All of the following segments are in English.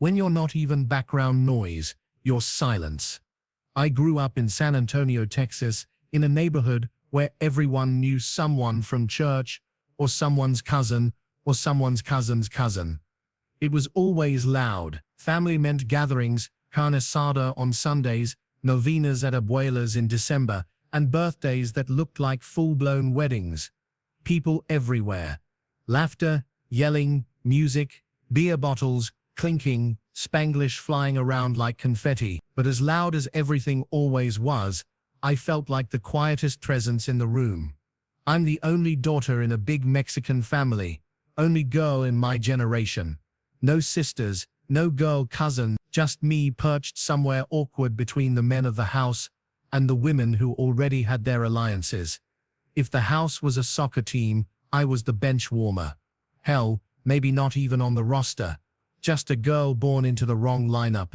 When you're not even background noise, you're silence. I grew up in San Antonio, Texas, in a neighborhood where everyone knew someone from church, or someone's cousin, or someone's cousin's cousin. It was always loud. Family meant gatherings, carne asada on Sundays, novenas at abuelas in December, and birthdays that looked like full-blown weddings. People everywhere. Laughter, yelling, music, beer bottles, clinking, Spanglish flying around like confetti. But as loud as everything always was, I felt like the quietest presence in the room. I'm the only daughter in a big Mexican family, only girl in my generation. No sisters, no girl cousin, just me perched somewhere awkward between the men of the house and the women who already had their alliances. If the house was a soccer team, I was the bench warmer. Hell, maybe not even on the roster. Just a girl born into the wrong lineup.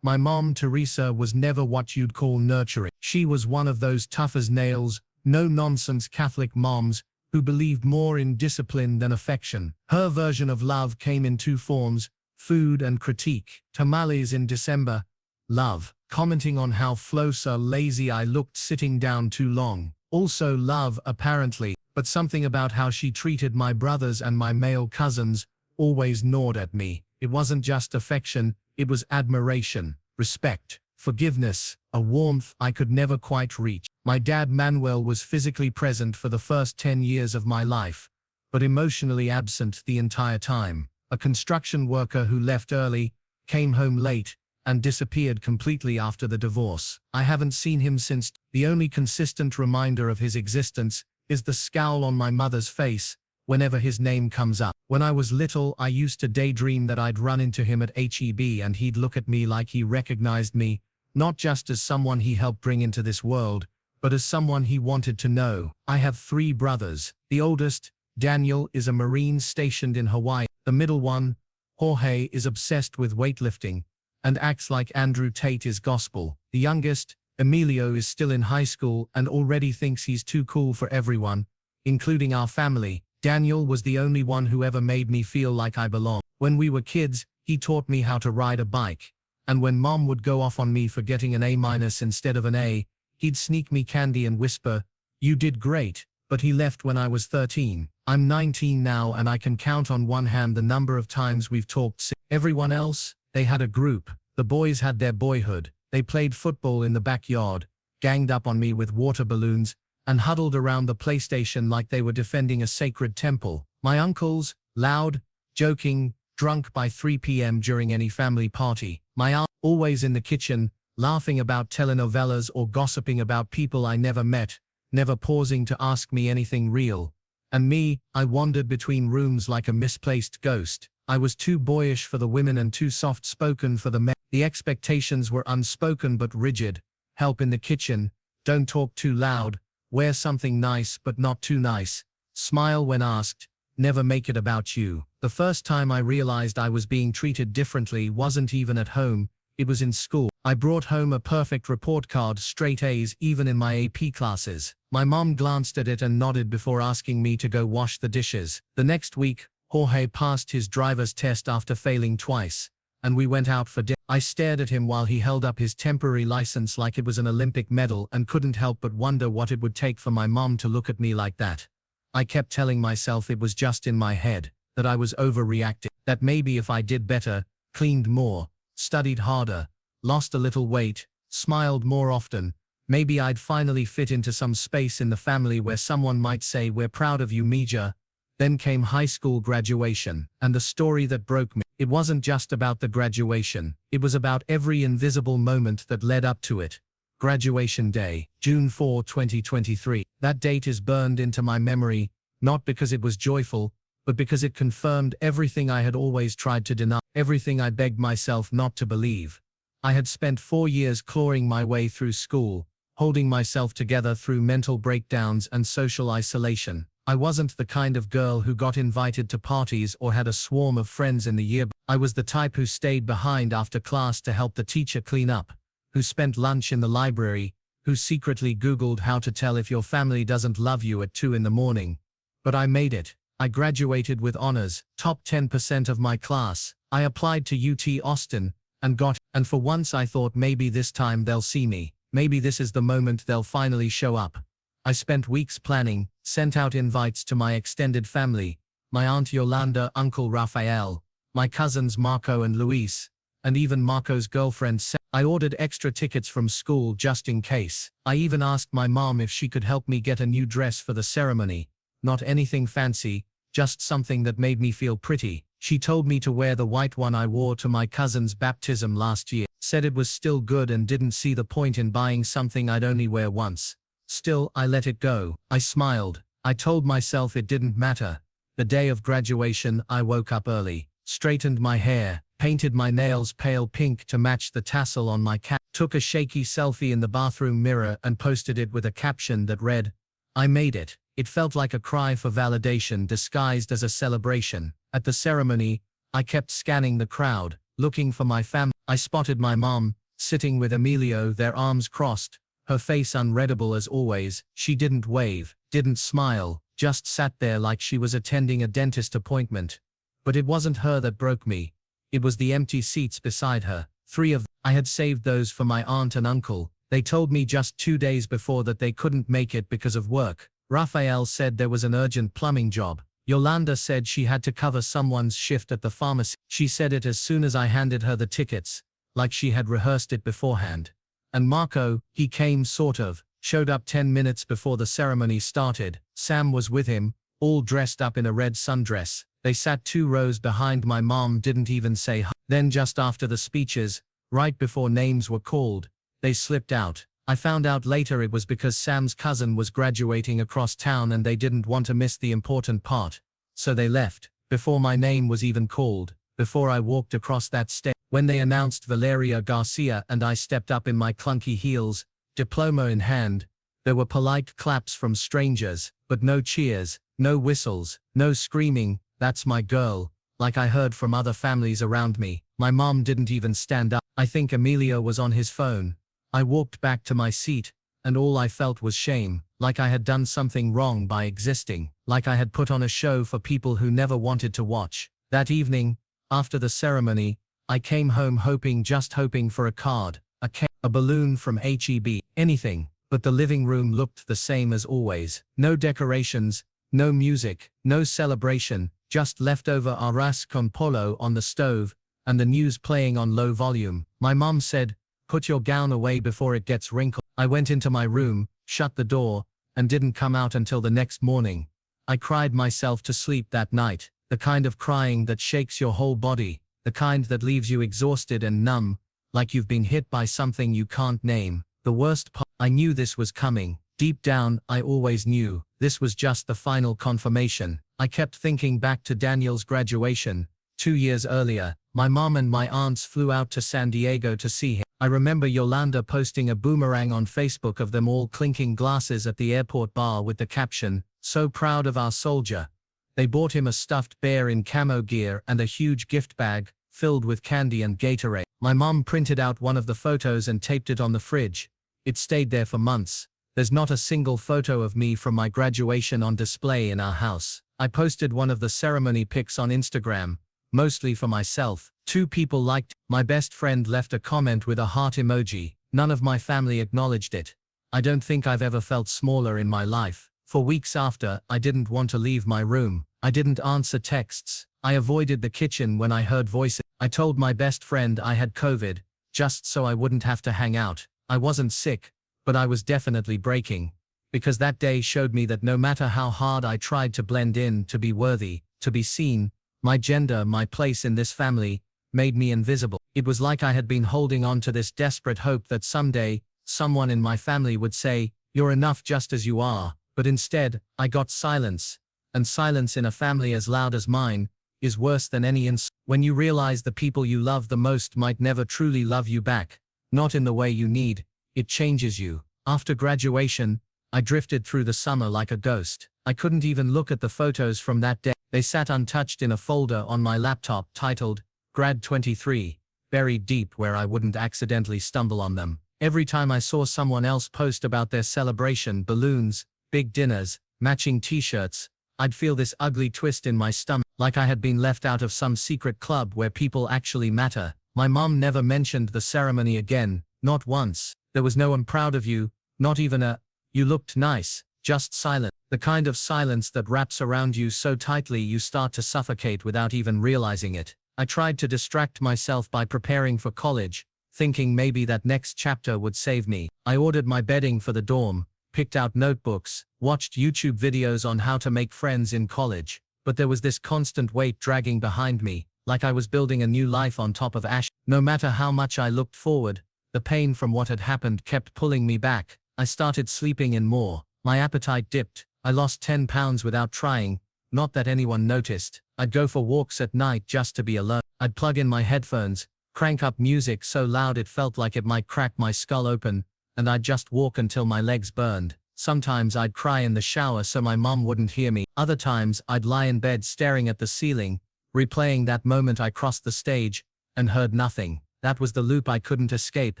My mom, Teresa, was never what you'd call nurturing. She was one of those tough as nails, no-nonsense Catholic moms who believed more in discipline than affection. Her version of love came in two forms, food and critique. Tamales in December, love, commenting on how lazy I looked sitting down too long. Also love, apparently, but something about how she treated my brothers and my male cousins always gnawed at me. It wasn't just affection, it was admiration, respect, forgiveness, a warmth I could never quite reach. My dad Manuel was physically present for the first 10 years of my life, but emotionally absent the entire time. A construction worker who left early, came home late, and disappeared completely after the divorce. I haven't seen him since. The only consistent reminder of his existence is the scowl on my mother's face whenever his name comes up. When I was little, I used to daydream that I'd run into him at HEB and he'd look at me like he recognized me, not just as someone he helped bring into this world, but as someone he wanted to know. I have 3 brothers. The oldest, Daniel, is a Marine stationed in Hawaii. The middle one, Jorge, is obsessed with weightlifting and acts like Andrew Tate is gospel. The youngest, Emilio, is still in high school and already thinks he's too cool for everyone, including our family. Daniel was the only one who ever made me feel like I belonged. When we were kids, he taught me how to ride a bike, and when Mom would go off on me for getting an A- instead of an A, he'd sneak me candy and whisper, "You did great," but he left when I was 13. I'm 19 now and I can count on one hand the number of times we've talked. Everyone else, they had a group. The boys had their boyhood. They played football in the backyard, ganged up on me with water balloons, and huddled around the PlayStation like they were defending a sacred temple. My uncles, loud, joking, drunk by 3 p.m. during any family party. My aunt, always in the kitchen, laughing about telenovelas or gossiping about people I never met, never pausing to ask me anything real. And me, I wandered between rooms like a misplaced ghost. I was too boyish for the women and too soft-spoken for the men. The expectations were unspoken but rigid. Help in the kitchen, don't talk too loud, wear something nice but not too nice, smile when asked, never make it about you. The first time I realized I was being treated differently wasn't even at home, it was in school. I brought home a perfect report card, straight A's even in my AP classes. My mom glanced at it and nodded before asking me to go wash the dishes. The next week, Jorge passed his driver's test after failing twice, and we went out for dinner. I stared at him while he held up his temporary license like it was an Olympic medal and couldn't help but wonder what it would take for my mom to look at me like that. I kept telling myself it was just in my head, that I was overreacting, that maybe if I did better, cleaned more, studied harder, lost a little weight, smiled more often, maybe I'd finally fit into some space in the family where someone might say, "We're proud of you, Mija." Then came high school graduation, and the story that broke me. It wasn't just about the graduation, it was about every invisible moment that led up to it. Graduation day, June 4, 2023. That date is burned into my memory, not because it was joyful, but because it confirmed everything I had always tried to deny, everything I begged myself not to believe. I had spent 4 years clawing my way through school, holding myself together through mental breakdowns and social isolation. I wasn't the kind of girl who got invited to parties or had a swarm of friends in the yearbook. I was the type who stayed behind after class to help the teacher clean up, who spent lunch in the library, who secretly Googled how to tell if your family doesn't love you at 2 in the morning. But I made it. I graduated with honors, top 10% of my class. I applied to UT Austin and for once I thought maybe this time they'll see me. Maybe this is the moment they'll finally show up. I spent weeks planning, sent out invites to my extended family, my Aunt Yolanda, Uncle Raphael, my cousins Marco and Luis, and even Marco's girlfriend Sam. I ordered extra tickets from school just in case. I even asked my mom if she could help me get a new dress for the ceremony. Not anything fancy, just something that made me feel pretty. She told me to wear the white one I wore to my cousin's baptism last year. Said it was still good and didn't see the point in buying something I'd only wear once. Still, I let it go. I smiled. I told myself it didn't matter. The day of graduation, I woke up early, straightened my hair, painted my nails pale pink to match the tassel on my cap, took a shaky selfie in the bathroom mirror and posted it with a caption that read, "I made it." It felt like a cry for validation disguised as a celebration. At the ceremony, I kept scanning the crowd, looking for my family. I spotted my mom, sitting with Emilio, their arms crossed, her face unreadable as always. She didn't wave, didn't smile, just sat there like she was attending a dentist appointment. But it wasn't her that broke me. It was the empty seats beside her. 3 of them. I had saved those for my aunt and uncle. They told me just 2 days before that they couldn't make it because of work. Raphael said there was an urgent plumbing job. Yolanda said she had to cover someone's shift at the pharmacy. She said it as soon as I handed her the tickets, like she had rehearsed it beforehand. And Marco, he came sort of, showed up 10 minutes before the ceremony started. Sam was with him, all dressed up in a red sundress. They sat 2 rows behind my mom, didn't even say hi. Then just after the speeches, right before names were called, they slipped out. I found out later it was because Sam's cousin was graduating across town and they didn't want to miss the important part. So they left, before my name was even called, before I walked across that stage. When they announced Valeria Garcia and I stepped up in my clunky heels, diploma in hand, there were polite claps from strangers, but no cheers, no whistles, no screaming, "That's my girl," like I heard from other families around me. My mom didn't even stand up. I think Emilio was on his phone. I walked back to my seat, and all I felt was shame, like I had done something wrong by existing, like I had put on a show for people who never wanted to watch. That evening, after the ceremony, I came home just hoping for a card, a balloon from HEB, anything, but the living room looked the same as always. No decorations, no music, no celebration, just leftover arroz con pollo on the stove, and the news playing on low volume. My mom said, "Put your gown away before it gets wrinkled." I went into my room, shut the door, and didn't come out until the next morning. I cried myself to sleep that night, the kind of crying that shakes your whole body, the kind that leaves you exhausted and numb, like you've been hit by something you can't name. The worst part, I knew this was coming. Deep down, I always knew. This was just the final confirmation. I kept thinking back to Daniel's graduation. 2 years earlier, my mom and my aunts flew out to San Diego to see him. I remember Yolanda posting a boomerang on Facebook of them all clinking glasses at the airport bar with the caption, "So proud of our soldier." They bought him a stuffed bear in camo gear and a huge gift bag, filled with candy and Gatorade. My mom printed out one of the photos and taped it on the fridge. It stayed there for months. There's not a single photo of me from my graduation on display in our house. I posted one of the ceremony pics on Instagram, mostly for myself. 2 people liked. My best friend left a comment with a heart emoji. None of my family acknowledged it. I don't think I've ever felt smaller in my life. For weeks after, I didn't want to leave my room. I didn't answer texts. I avoided the kitchen when I heard voices. I told my best friend I had COVID, just so I wouldn't have to hang out. I wasn't sick, but I was definitely breaking. Because that day showed me that no matter how hard I tried to blend in, to be worthy, to be seen, my gender, my place in this family, made me invisible. It was like I had been holding on to this desperate hope that someday, someone in my family would say, "You're enough just as you are." But instead, I got silence. And silence in a family as loud as mine is worse than any insult. When you realize the people you love the most might never truly love you back, not in the way you need, it changes you. After graduation, I drifted through the summer like a ghost. I couldn't even look at the photos from that day. They sat untouched in a folder on my laptop titled, Grad 23, buried deep where I wouldn't accidentally stumble on them. Every time I saw someone else post about their celebration, balloons, big dinners, matching t-shirts, I'd feel this ugly twist in my stomach. like I had been left out of some secret club where people actually matter. My mom never mentioned the ceremony again, not once. There was no "I'm proud of you," not even a "you looked nice," just silence. The kind of silence that wraps around you so tightly you start to suffocate without even realizing it. I tried to distract myself by preparing for college, thinking maybe that next chapter would save me. I ordered my bedding for the dorm, picked out notebooks, watched YouTube videos on how to make friends in college. But there was this constant weight dragging behind me, like I was building a new life on top of ash. No matter how much I looked forward, the pain from what had happened kept pulling me back. I started sleeping in more. My appetite dipped. I lost 10 pounds without trying, not that anyone noticed. I'd go for walks at night just to be alone. I'd plug in my headphones, crank up music so loud it felt like it might crack my skull open, and I'd just walk until my legs burned. Sometimes I'd cry in the shower so my mom wouldn't hear me. Other times I'd lie in bed staring at the ceiling, replaying that moment I crossed the stage and heard nothing. That was the loop I couldn't escape.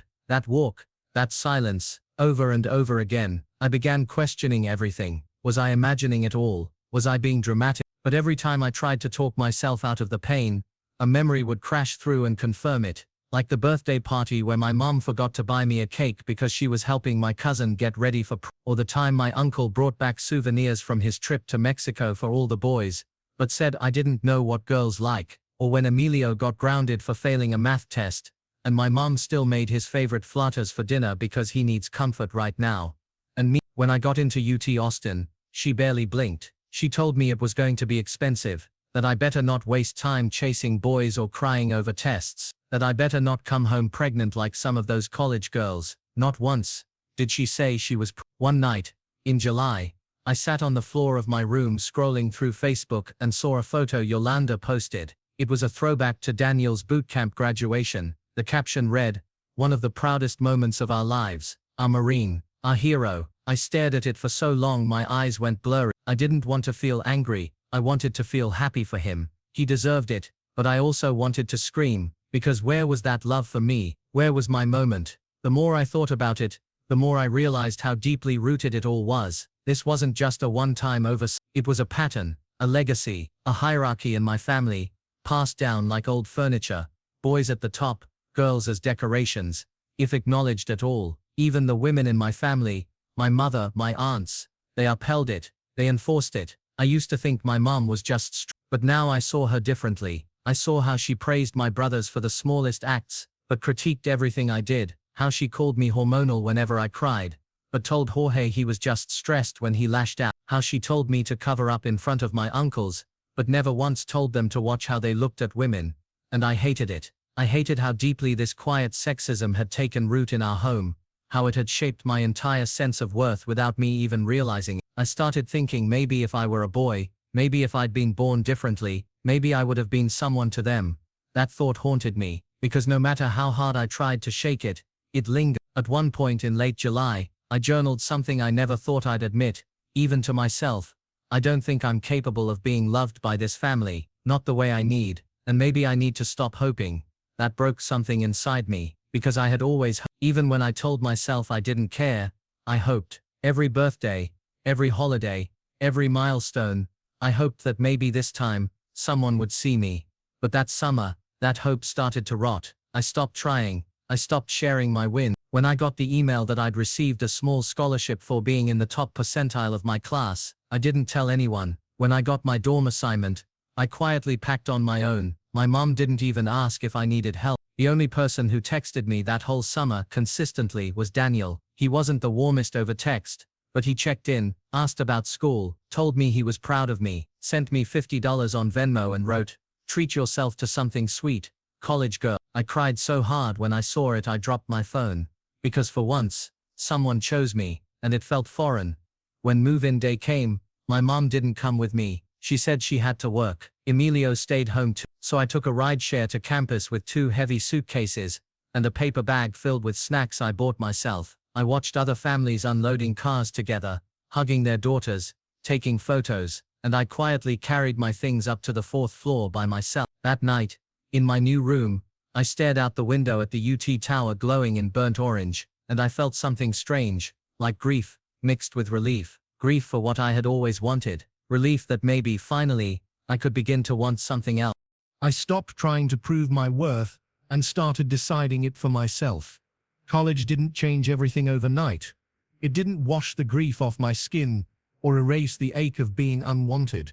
That walk, that silence, over and over again. I began questioning everything. Was I imagining it all? Was I being dramatic? But every time I tried to talk myself out of the pain, a memory would crash through and confirm it. Like the birthday party where my mom forgot to buy me a cake because she was helping my cousin get ready for or the time my uncle brought back souvenirs from his trip to Mexico for all the boys, but said I didn't know what girls like, or when Emilio got grounded for failing a math test, and my mom still made his favorite flatters for dinner because he needs comfort right now. And me, when I got into UT Austin, she barely blinked. She told me it was going to be expensive, that I better not waste time chasing boys or crying over tests, that I better not come home pregnant like some of those college girls. Not once did she say she was One night, in July, I sat on the floor of my room scrolling through Facebook and saw a photo Yolanda posted. It was a throwback to Daniel's bootcamp graduation. The caption read, "One of the proudest moments of our lives, our Marine, our hero." I stared at it for so long my eyes went blurry. I didn't want to feel angry, I wanted to feel happy for him. He deserved it, but I also wanted to scream, because where was that love for me? Where was my moment? The more I thought about it, the more I realized how deeply rooted it all was. This wasn't just a one-time oversight. It was a pattern, a legacy, a hierarchy in my family, passed down like old furniture. Boys at the top, girls as decorations, if acknowledged at all. Even the women in my family, my mother, my aunts, they upheld it, they enforced it. I used to think my mom was just but now I saw her differently. I saw how she praised my brothers for the smallest acts, but critiqued everything I did, how she called me hormonal whenever I cried, but told Jorge he was just stressed when he lashed out, how she told me to cover up in front of my uncles, but never once told them to watch how they looked at women, and I hated it. I hated how deeply this quiet sexism had taken root in our home, how it had shaped my entire sense of worth without me even realizing it. I started thinking maybe if I were a boy, maybe if I'd been born differently, maybe I would have been someone to them. That thought haunted me, because no matter how hard I tried to shake it, it lingered. At one point in late July, I journaled something I never thought I'd admit, even to myself. I don't think I'm capable of being loved by this family, not the way I need, and maybe I need to stop hoping. That broke something inside me, because I had always hoped. Even when I told myself I didn't care, I hoped. Every birthday, every holiday, every milestone, I hoped that maybe this time, someone would see me. But that summer, that hope started to rot. I stopped trying. I stopped sharing my win. When I got the email that I'd received a small scholarship for being in the top percentile of my class, I didn't tell anyone. When I got my dorm assignment, I quietly packed on my own. My mom didn't even ask if I needed help. The only person who texted me that whole summer consistently was Daniel. He wasn't the warmest over text, but he checked in, asked about school, told me he was proud of me, sent me $50 on Venmo and wrote, "Treat yourself to something sweet, college girl." I cried so hard when I saw it I dropped my phone. Because for once, someone chose me, and it felt foreign. When move-in day came, my mom didn't come with me. She said she had to work. Emilio stayed home too. So I took a rideshare to campus with 2 heavy suitcases and a paper bag filled with snacks I bought myself. I watched other families unloading cars together, hugging their daughters, taking photos, and I quietly carried my things up to the 4th floor by myself. That night, in my new room, I stared out the window at the UT tower glowing in burnt orange, and I felt something strange, like grief, mixed with relief. Grief for what I had always wanted. Relief that maybe, finally, I could begin to want something else. I stopped trying to prove my worth and started deciding it for myself. College didn't change everything overnight. It didn't wash the grief off my skin or erase the ache of being unwanted.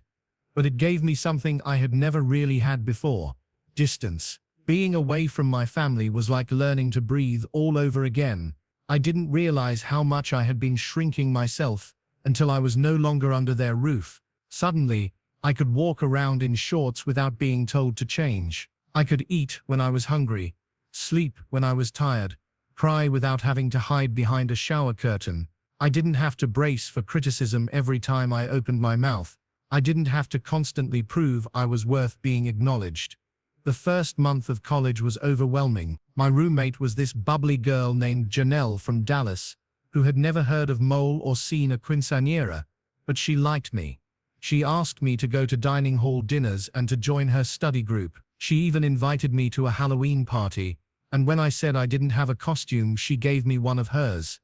But it gave me something I had never really had before: distance. Being away from my family was like learning to breathe all over again. I didn't realize how much I had been shrinking myself until I was no longer under their roof. Suddenly, I could walk around in shorts without being told to change. I could eat when I was hungry, sleep when I was tired, cry without having to hide behind a shower curtain. I didn't have to brace for criticism every time I opened my mouth. I didn't have to constantly prove I was worth being acknowledged. The first month of college was overwhelming. My roommate was this bubbly girl named Janelle from Dallas, who had never heard of mole or seen a quinceañera, but she liked me. She asked me to go to dining hall dinners and to join her study group. She even invited me to a Halloween party, and when I said I didn't have a costume, she gave me one of hers.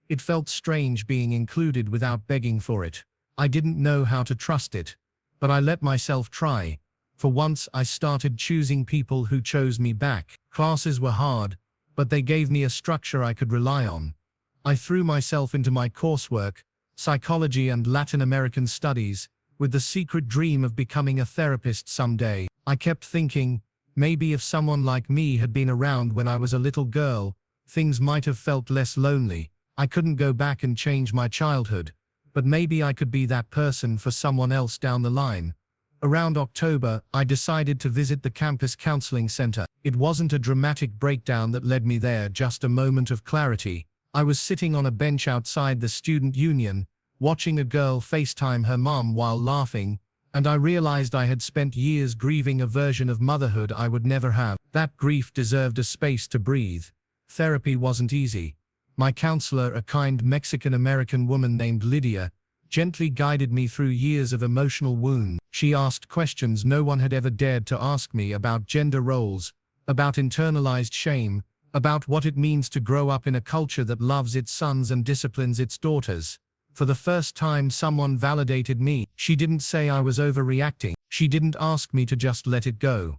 It felt strange being included without begging for it. I didn't know how to trust it, but I let myself try. For once, I started choosing people who chose me back. Classes were hard, but they gave me a structure I could rely on. I threw myself into my coursework, psychology and Latin American studies, with the secret dream of becoming a therapist someday. I kept thinking, maybe if someone like me had been around when I was a little girl, things might have felt less lonely. I couldn't go back and change my childhood, but maybe I could be that person for someone else down the line. Around October, I decided to visit the campus counseling center. It wasn't a dramatic breakdown that led me there, just a moment of clarity. I was sitting on a bench outside the student union, watching a girl FaceTime her mom while laughing, and I realized I had spent years grieving a version of motherhood I would never have. That grief deserved a space to breathe. Therapy wasn't easy. My counselor, a kind Mexican-American woman named Lydia, gently guided me through years of emotional wound. She asked questions no one had ever dared to ask me, about gender roles, about internalized shame, about what it means to grow up in a culture that loves its sons and disciplines its daughters. For the first time, someone validated me. She didn't say I was overreacting. She didn't ask me to just let it go.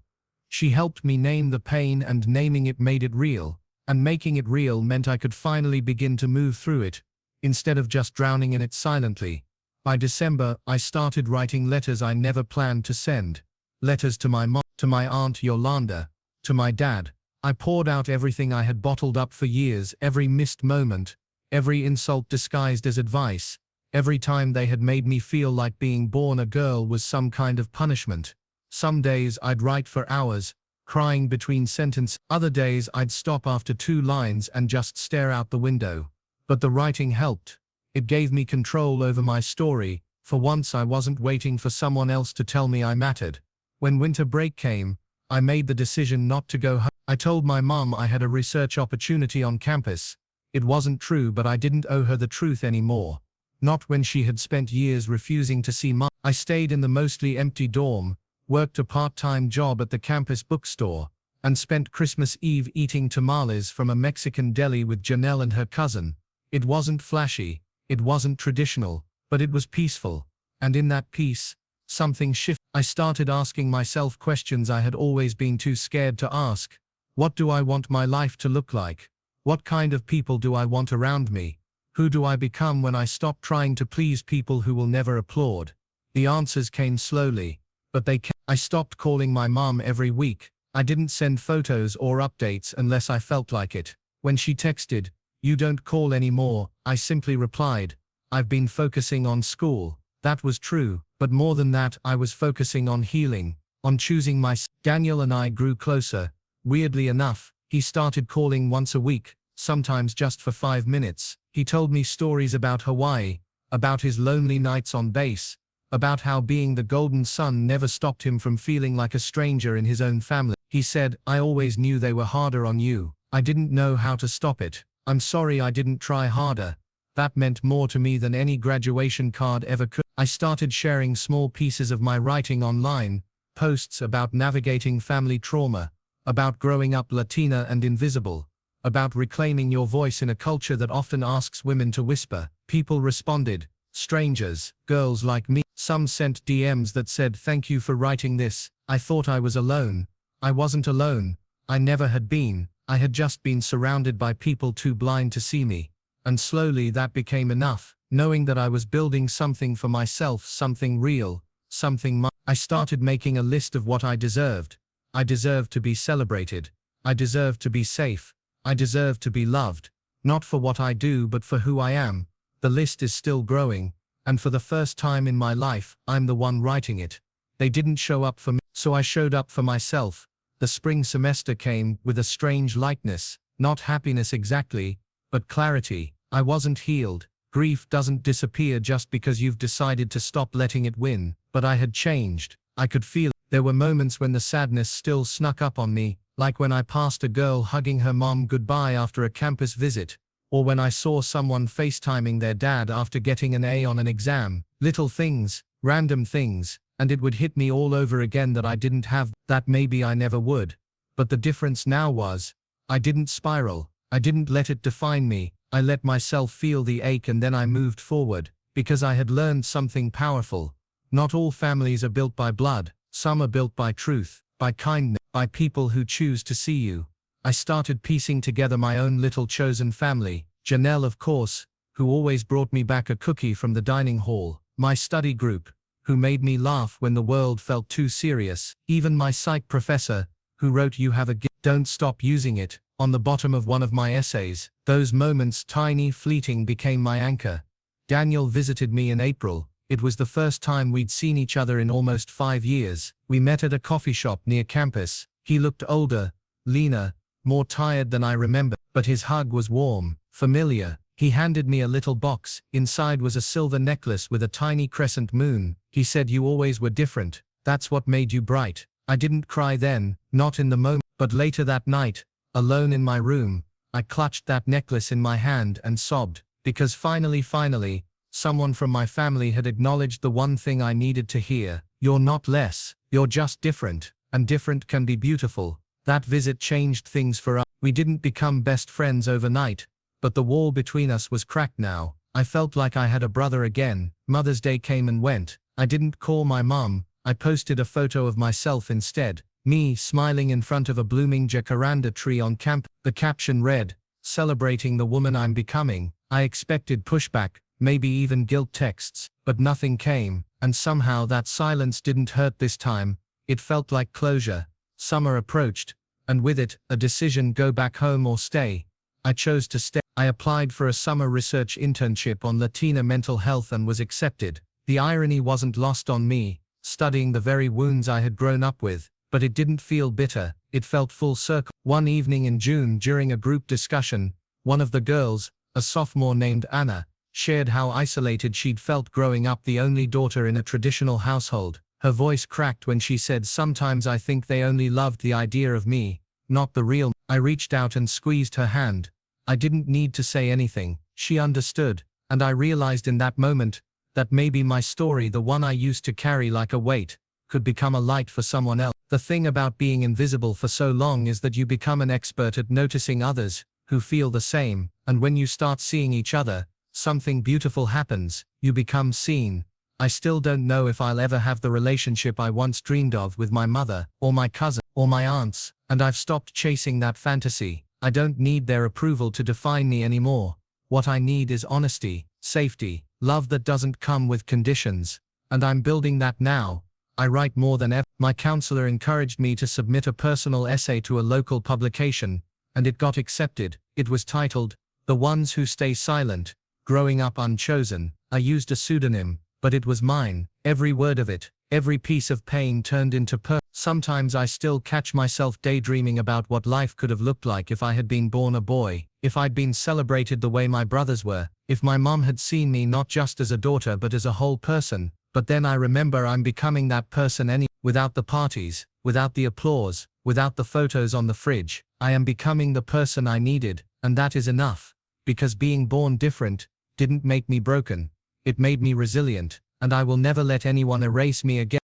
She helped me name the pain, and naming it made it real. And making it real meant I could finally begin to move through it, instead of just drowning in it silently. By December, I started writing letters I never planned to send. Letters to my mom, to my aunt Yolanda, to my dad. I poured out everything I had bottled up for years, every missed moment, every insult disguised as advice, every time they had made me feel like being born a girl was some kind of punishment. Some days I'd write for hours, crying between sentences. Other days I'd stop after 2 lines and just stare out the window. But the writing helped. It gave me control over my story. For once, I wasn't waiting for someone else to tell me I mattered. When winter break came, I made the decision not to go home. I told my mom I had a research opportunity on campus. It wasn't true, but I didn't owe her the truth anymore. Not when she had spent years refusing to see Mom. I stayed in the mostly empty dorm, worked a part-time job at the campus bookstore, and spent Christmas Eve eating tamales from a Mexican deli with Janelle and her cousin. It wasn't flashy. It wasn't traditional, but it was peaceful. And in that peace, something shifted. I started asking myself questions I had always been too scared to ask. What do I want my life to look like? What kind of people do I want around me? Who do I become when I stop trying to please people who will never applaud? The answers came slowly, but they came. I stopped calling my mom every week. I didn't send photos or updates unless I felt like it. When she texted, "You don't call anymore," I simply replied, "I've been focusing on school." That was true, but more than that, I was focusing on healing, on choosing my. Daniel and I grew closer. Weirdly enough, he started calling once a week, sometimes just for 5 minutes. He told me stories about Hawaii, about his lonely nights on base, about how being the golden son never stopped him from feeling like a stranger in his own family. He said, "I always knew they were harder on you. I didn't know how to stop it. I'm sorry I didn't try harder." That meant more to me than any graduation card ever could. I started sharing small pieces of my writing online, posts about navigating family trauma, about growing up Latina and invisible, about reclaiming your voice in a culture that often asks women to whisper. People responded. Strangers, girls like me. Some sent DMs that said thank you for writing this. I thought I was alone. I wasn't alone. I never had been. I had just been surrounded by people too blind to see me. And slowly that became enough, knowing that I was building something for myself, something real, something I started making a list of what I deserved. I deserved to be celebrated. I deserved to be safe. I deserved to be loved. Not for what I do but for who I am. The list is still growing, and for the first time in my life, I'm the one writing it. They didn't show up for me, so I showed up for myself. The spring semester came with a strange lightness, not happiness exactly, but clarity. I wasn't healed. Grief doesn't disappear just because you've decided to stop letting it win, but I had changed. I could feel it. There were moments when the sadness still snuck up on me, like when I passed a girl hugging her mom goodbye after a campus visit, or when I saw someone FaceTiming their dad after getting an A on an exam. Little things, random things, and it would hit me all over again that I didn't have that. Maybe I never would. But the difference now was, I didn't spiral. I didn't let it define me. I let myself feel the ache and then I moved forward, because I had learned something powerful. Not all families are built by blood. Some are built by truth, by kindness, by people who choose to see you. I started piecing together my own little chosen family. Janelle, of course, who always brought me back a cookie from the dining hall. My study group, who made me laugh when the world felt too serious. Even my psych professor, who wrote "You have a gift, don't stop using it" on the bottom of one of my essays. Those moments, tiny, fleeting, became my anchor. Daniel visited me in April. It was the first time we'd seen each other in almost 5 years. We met at a coffee shop near campus. He looked older, leaner, more tired than I remember, but his hug was warm, familiar. He handed me a little box. Inside was a silver necklace with a tiny crescent moon. He said, "You always were different. That's what made you bright." I didn't cry then, not in the moment, but later that night, alone in my room, I clutched that necklace in my hand and sobbed, because finally, someone from my family had acknowledged the one thing I needed to hear. You're not less, you're just different, and different can be beautiful. That visit changed things for us. We didn't become best friends overnight, but the wall between us was cracked now. I felt like I had a brother again. Mother's Day came and went. I didn't call my mom. I posted a photo of myself instead. Me smiling in front of a blooming jacaranda tree on campus. The caption read, "Celebrating the woman I'm becoming." I expected pushback, maybe even guilt texts, but nothing came, and somehow that silence didn't hurt this time. It felt like closure. Summer approached, and with it, a decision: go back home or stay. I chose to stay. I applied for a summer research internship on Latina mental health and was accepted. The irony wasn't lost on me, studying the very wounds I had grown up with, but it didn't feel bitter. It felt full circle. One evening in June during a group discussion, one of the girls, a sophomore named Anna, shared how isolated she'd felt growing up the only daughter in a traditional household. Her voice cracked when she said, "Sometimes I think they only loved the idea of me, not the real." I reached out and squeezed her hand. I didn't need to say anything. She understood, and I realized in that moment that maybe my story, the one I used to carry like a weight, could become a light for someone else. The thing about being invisible for so long is that you become an expert at noticing others who feel the same, and when you start seeing each other, something beautiful happens. You become seen. I still don't know if I'll ever have the relationship I once dreamed of with my mother, or my cousin, or my aunts, and I've stopped chasing that fantasy. I don't need their approval to define me anymore. What I need is honesty, safety, love that doesn't come with conditions, and I'm building that now. I write more than ever. My counselor encouraged me to submit a personal essay to a local publication, and it got accepted. It was titled, "The Ones Who Stay Silent, Growing Up Unchosen." I used a pseudonym, but it was mine. Every word of it, every piece of pain turned into Sometimes I still catch myself daydreaming about what life could have looked like if I had been born a boy, if I'd been celebrated the way my brothers were, if my mom had seen me not just as a daughter but as a whole person. But then I remember I'm becoming that person without the parties, without the applause, without the photos on the fridge. I am becoming the person I needed, and that is enough. Because being born different didn't make me broken. It made me resilient, and I will never let anyone erase me again.